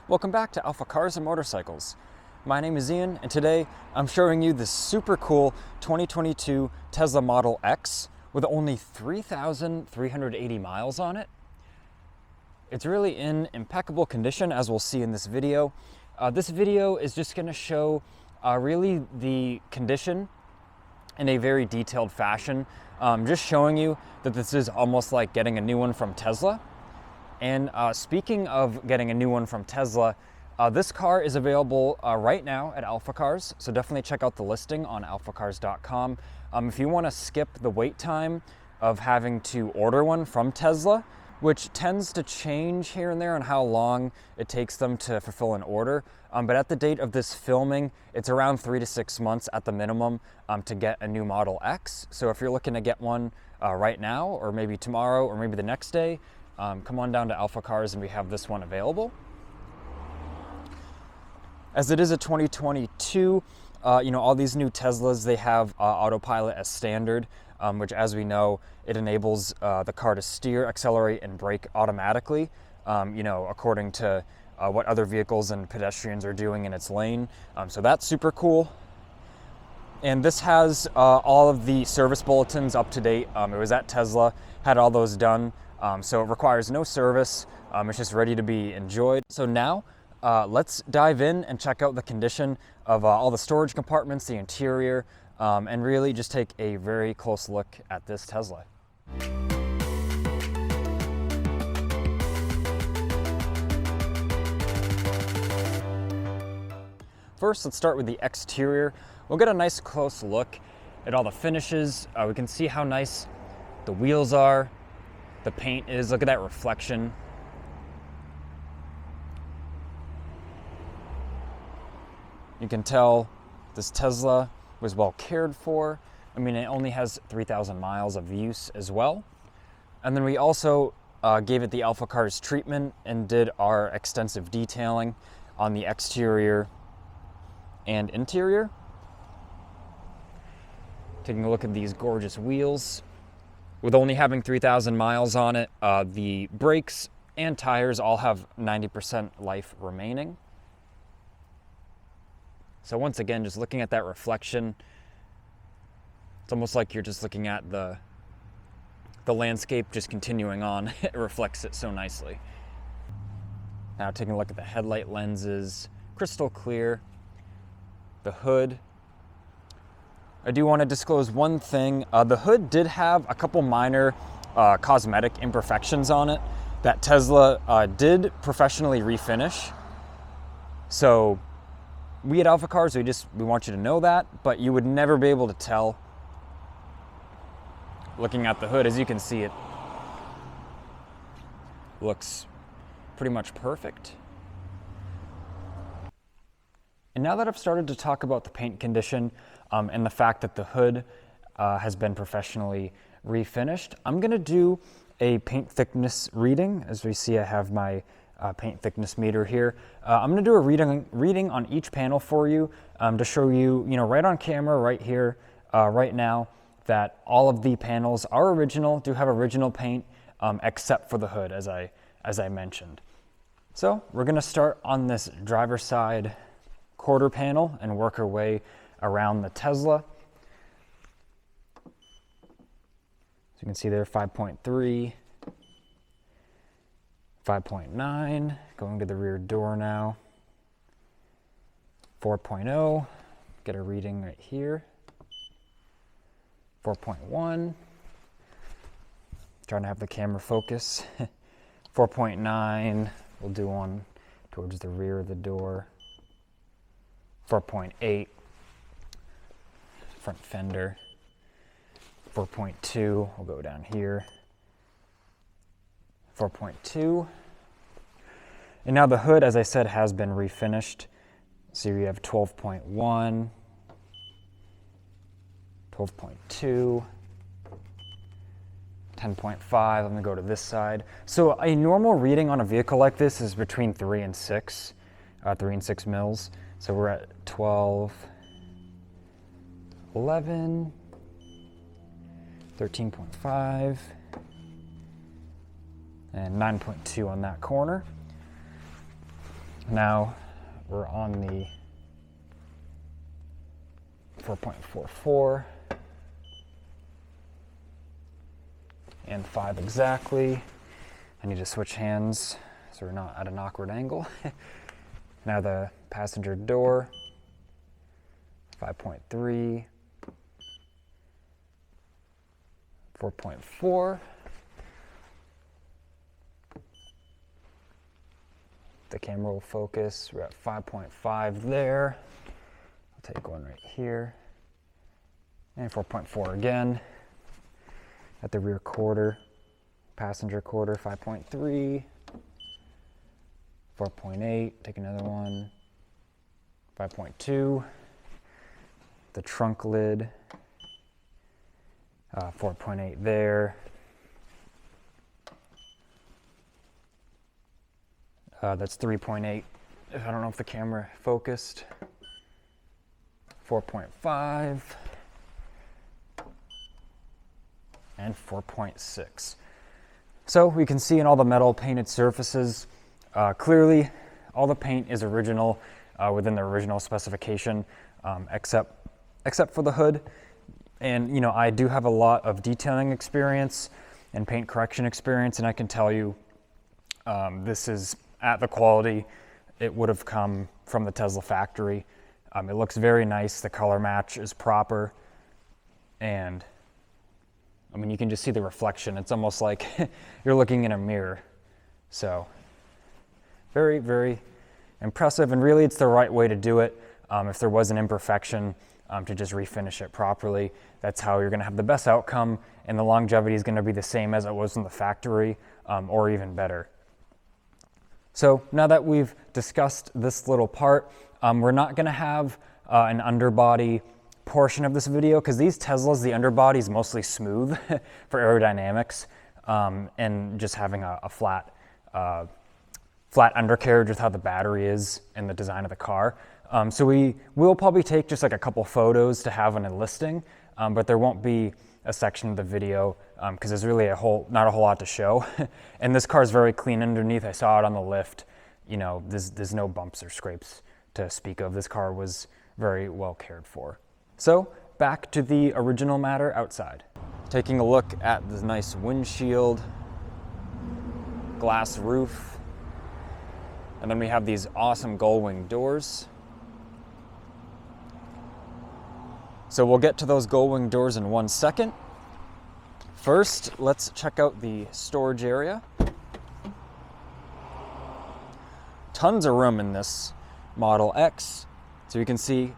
Welcome back to AlphaCars and Motorcycles. My name is Ian, and today I'm showing you this super cool 2022 Tesla Model X with only 3,380 miles on it. It's really in impeccable condition, as we'll see in this video. This video is just going to show really the condition in a very detailed fashion, just showing you that this is almost like getting a new one from Tesla. And speaking of getting a new one from Tesla, this car is available right now at AlphaCars, so definitely check out the listing on alphacars.com. If you want to skip the wait time of having to order one from Tesla, which tends to change here and there on how long it takes them to fulfill an order, but at the date of this filming, it's around 3 to 6 months at the minimum to get a new Model X. So if you're looking to get one right now, or maybe tomorrow, or maybe the next day, come on down to AlphaCars and we have this one available. As it is a 2022, all these new Teslas, they have autopilot as standard, which, as we know, it enables the car to steer, accelerate, and brake automatically, according to what other vehicles and pedestrians are doing in its lane. So that's super cool. And this has all of the service bulletins up to date. It was at Tesla, had all those done. So it requires no service. It's just ready to be enjoyed. So now let's dive in and check out the condition of all the storage compartments, the interior, and really just take a very close look at this Tesla. First, let's start with the exterior. We'll get a nice close look at all the finishes. We can see how nice the wheels are. The paint is, look at that reflection. You can tell this Tesla was well cared for. I mean, it only has 3,000 miles of use as well. And then we also gave it the AlphaCars treatment and did our extensive detailing on the exterior and interior. Taking a look at these gorgeous wheels. With only having 3,000 miles on it, the brakes and tires all have 90% life remaining. So once again, just looking at that reflection, it's almost like you're just looking at the landscape just continuing on. It reflects it so nicely. Now taking a look at the headlight lenses, crystal clear. The hood. I do want to disclose one thing. The hood did have a couple minor cosmetic imperfections on it that Tesla did professionally refinish. So we at AlphaCars, we want you to know that, but you would never be able to tell looking at the hood. As you can see, it looks pretty much perfect. And now that I've started to talk about the paint condition and the fact that the hood has been professionally refinished, I'm going to do a paint thickness reading. As we see, I have my paint thickness meter here. I'm going to do a reading on each panel for you to show you, right on camera, right here, right now, that all of the panels are original, do have original paint, except for the hood, as I mentioned. So we're going to start on this driver's side quarter panel and work our way around the Tesla. So you can see there 5.3, 5.9, going to the rear door now, 4.0, get a reading right here, 4.1, trying to have the camera focus, 4.9, we'll do one towards the rear of the door, 4.8, front fender, 4.2, we'll go down here, 4.2, and now the hood, as I said, has been refinished. So you have 12.1, 12.2, 10.5, I'm gonna go to this side. So a normal reading on a vehicle like this is between 3 and 6 mils. So we're at 12, 11, 13.5, and 9.2 on that corner. Now we're on the 4.44 and 5 exactly. I need to switch hands so we're not at an awkward angle. Now the passenger door, 5.3, 4.4. The camera will focus. We're at 5.5 there. I'll take one right here. And 4.4 again. At the rear quarter, passenger quarter, 5.3, 4.8, take another one, 5.2. The trunk lid, 4.8 there. That's 3.8. I don't know if the camera focused. 4.5 and 4.6. So we can see in all the metal painted surfaces, clearly all the paint is original within the original specification, except for the hood. And you know, I do have a lot of detailing experience and paint correction experience, and I can tell you this is at the quality it would have come from the Tesla factory. It looks very nice. The color match is proper, and I mean, you can just see the reflection. It's almost like you're looking in a mirror. So very, very impressive, and really it's the right way to do it. If there was an imperfection, to just refinish it properly. That's how you're going to have the best outcome, and the longevity is going to be the same as it was in the factory, or even better. So now that we've discussed this little part, we're not going to have an underbody portion of this video, because these Teslas, the underbody is mostly smooth for aerodynamics, and just having a flat undercarriage with how the battery is and the design of the car. So we will probably take just like a couple photos to have on a listing, but there won't be a section of the video because there's really not a whole lot to show. And this car is very clean underneath. I saw it on the lift. You know, there's no bumps or scrapes to speak of. This car was very well cared for. So back to the original matter outside. Taking a look at the nice windshield, glass roof, and then we have these awesome gull wing doors. So we'll get to those gull wing doors in 1 second. First, let's check out the storage area. Tons of room in this Model X. So you can see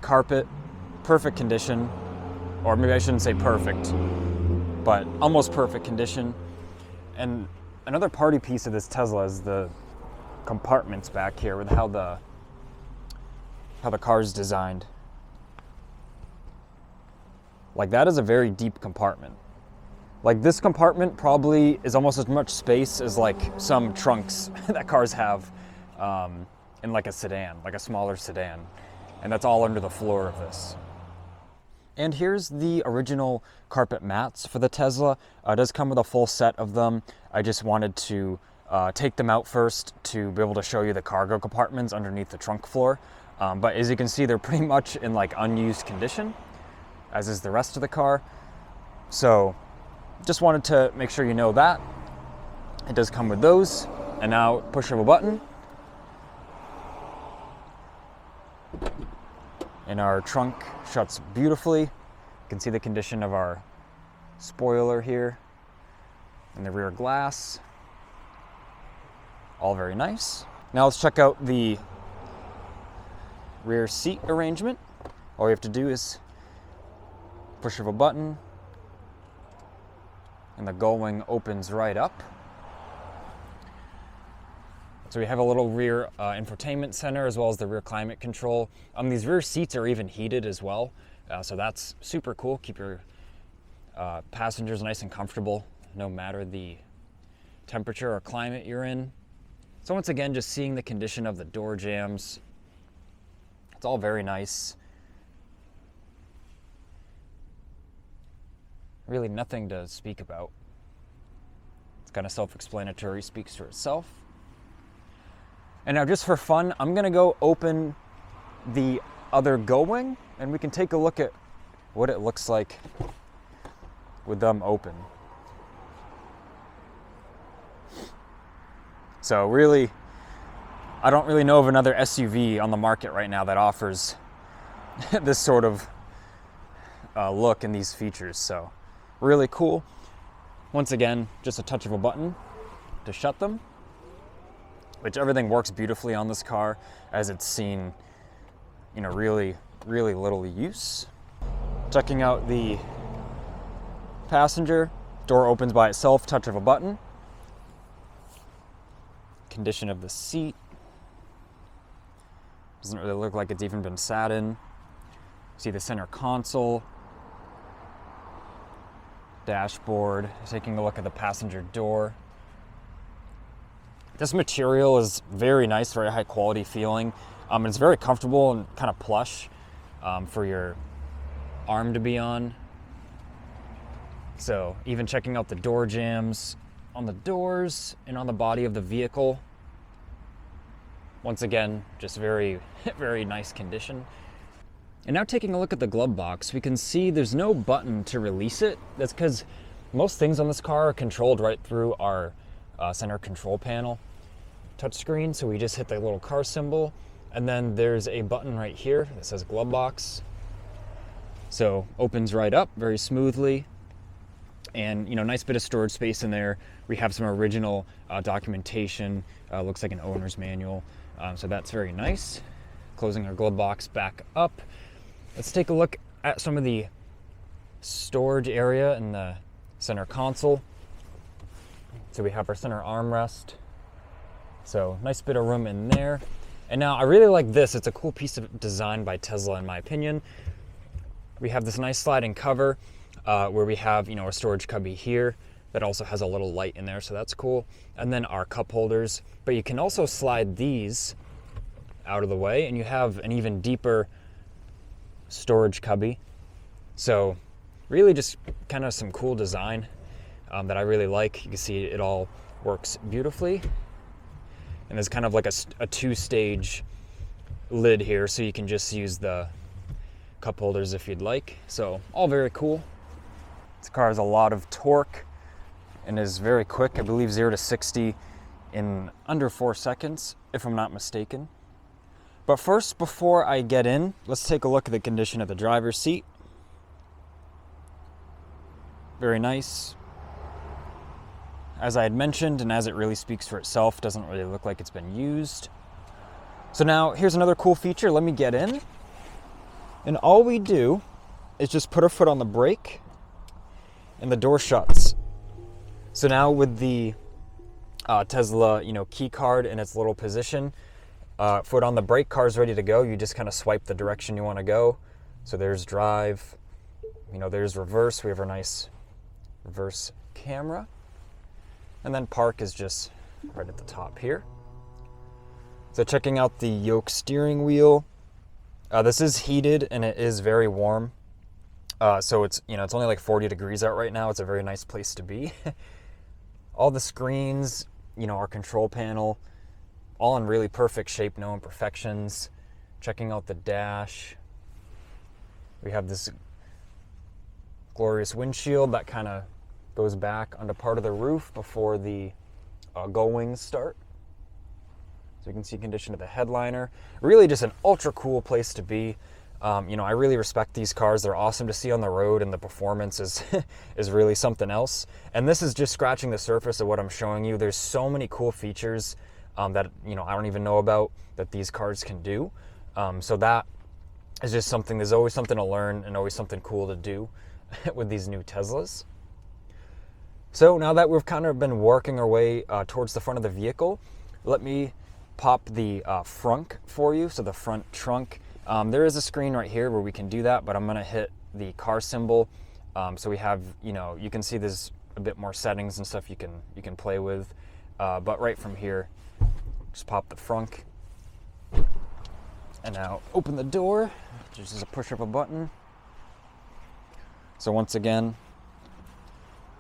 carpet, perfect condition, or maybe I shouldn't say perfect, but almost perfect condition. And another party piece of this Tesla is the compartments back here with how the car is designed. Like, that is a very deep compartment. Like, this compartment probably is almost as much space as like some trunks that cars have in like a sedan, like a smaller sedan. And that's all under the floor of this. And here's the original carpet mats for the Tesla. It does come with a full set of them. I just wanted to take them out first to be able to show you the cargo compartments underneath the trunk floor. But as you can see, they're pretty much in like unused condition, as is the rest of the car. So just wanted to make sure you know that. It does come with those. And now push of a button, and our trunk shuts beautifully. You can see the condition of our spoiler here and the rear glass. All very nice. Now let's check out the rear seat arrangement. All you have to do is push of a button and the gull wing opens right up. So we have a little rear infotainment center as well as the rear climate control. These rear seats are even heated as well, so that's super cool. Keep your passengers nice and comfortable no matter the temperature or climate you're in. So once again, just seeing the condition of the door jambs, it's all very nice. Really nothing to speak about. It's kind of self-explanatory, speaks for itself. And now just for fun, I'm gonna go open the other go wing and we can take a look at what it looks like with them open. So really, I don't really know of another SUV on the market right now that offers this sort of look and these features. So really cool. Once again, just a touch of a button to shut them, which everything works beautifully on this car as it's seen, you know, really little use. Checking out the passenger, door opens by itself, touch of a button. Condition of the seat. Doesn't really look like it's even been sat in. See the center console. Dashboard. Taking a look at the passenger door. This material is very nice, very high quality feeling. It's very comfortable and kind of plush for your arm to be on. So even checking out the door jambs on the doors and on the body of the vehicle. Once again, just very nice condition. And now taking a look at the glove box, we can see there's no button to release it. That's because most things on this car are controlled right through our center control panel touchscreen. So we just hit the little car symbol, and then there's a button right here that says glove box. So opens right up very smoothly, and nice bit of storage space in there. We have some original documentation. Looks like an owner's manual, so that's very nice. Closing our glove box back up. Let's take a look at some of the storage area in the center console. So we have our center armrest. So nice bit of room in there. And now I really like this. It's a cool piece of design by Tesla, in my opinion. We have this nice sliding cover where we have, a storage cubby here that also has a little light in there, so that's cool. And then our cup holders. But you can also slide these out of the way, and you have an even deeper storage cubby. So really just kind of some cool design that I really like. You can see it all works beautifully. And there's kind of like a two-stage lid here, so you can just use the cup holders if you'd like. So all very cool. This car has a lot of torque and is very quick. I believe 0 to 60 in under 4 seconds, if I'm not mistaken. But first, before I get in, let's take a look at the condition of the driver's seat. Very nice. As I had mentioned, and as it really speaks for itself, doesn't really look like it's been used. So now, here's another cool feature. Let me get in. And all we do is just put our foot on the brake, and the door shuts. So now with the Tesla, key card in its little position, foot on the brake, car's ready to go. You just kind of swipe the direction you want to go. So there's drive, there's reverse. We have our nice reverse camera. And then park is just right at the top here. So checking out the Yoke Steering Wheel. This is heated and it is very warm. So it's, it's only like 40 degrees out right now. It's a very nice place to be. All the screens, our control panel, all in really perfect shape, no imperfections. Checking out the dash. We have this glorious windshield that kind of goes back onto part of the roof before the gull wings start. So you can see condition of the headliner. Really just an ultra cool place to be. I really respect these cars. They're awesome to see on the road, and the performance is is really something else. And this is just scratching the surface of what I'm showing you. There's so many cool features that I don't even know about that these cars can do. So that is just something. There's always something to learn and always something cool to do with these new Teslas. So now that we've kind of been working our way towards the front of the vehicle, let me pop the frunk for you. So the front trunk. There is a screen right here where we can do that, but I'm gonna hit the car symbol. So we have, you can see there's a bit more settings and stuff you can play with. But right from here, just pop the frunk. And now open the door, just as a push of a button. So once again,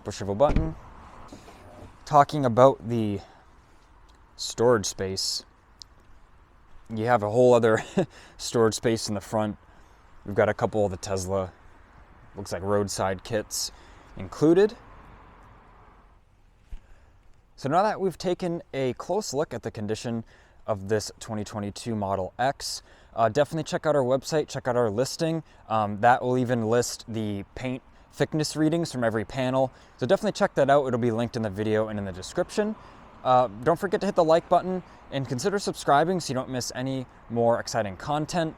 push of a button. Talking about the storage space, You have a whole other storage space in the front. We've got a couple of the Tesla, looks like roadside kits included. So now that we've taken a close look at the condition of this 2022 Model X, definitely check out our website, check out our listing. That will even list the paint thickness readings from every panel. So definitely check that out. It'll be linked in the video and in the description. Don't forget to hit the like button and consider subscribing so you don't miss any more exciting content.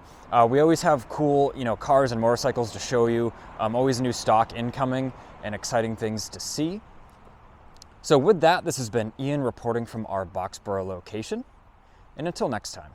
We always have cool, cars and motorcycles to show you. Always new stock incoming and exciting things to see. So with that, this has been Ian reporting from our Boxborough location. And until next time.